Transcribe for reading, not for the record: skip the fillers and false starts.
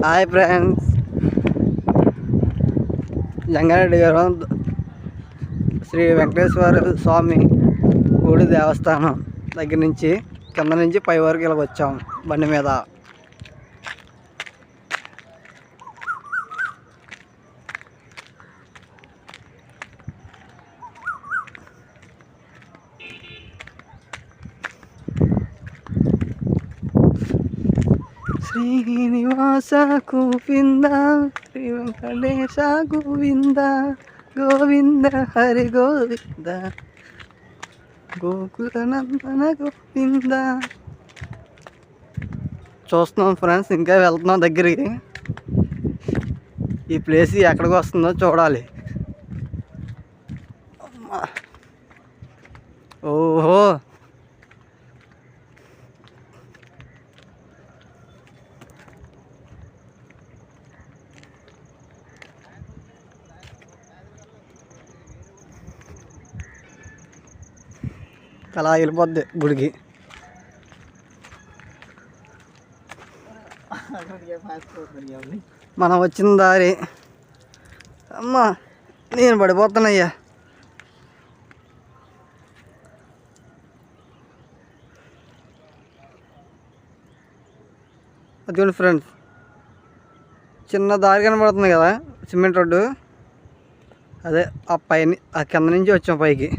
Hi friends, Jangareddy గారు శ్రీ వెంకటేశ్వర స్వామి గుడి దేవస్థానం దగ్గర నుంచి కింద నుంచి పై వరకు ఇలా వచ్చాం బండి మీద. శ్రీనివాస గోవింద, శ్రీ వెంకటేశ గోవింద, గోవింద హరి గోవింద, గోకుల నందన గోవింద. చూస్తున్నాం ఫ్రెండ్స్, ఇంకా వెళ్తున్నాం దగ్గరికి. ఈ ప్లేస్ ఎక్కడికి వస్తుందో చూడాలి. ఓహో, అలా వెళ్ళిపోద్ది గుడికి. మనం వచ్చిన దారి అమ్మా, నేను పడిపోతానయ్యా. అదిగోండి ఫ్రెండ్స్, చిన్న దారి కనబడుతుంది కదా, సిమెంట్ రోడ్డు. అదే ఆ పైన ఆ కింద నుంచి వచ్చాం పైకి.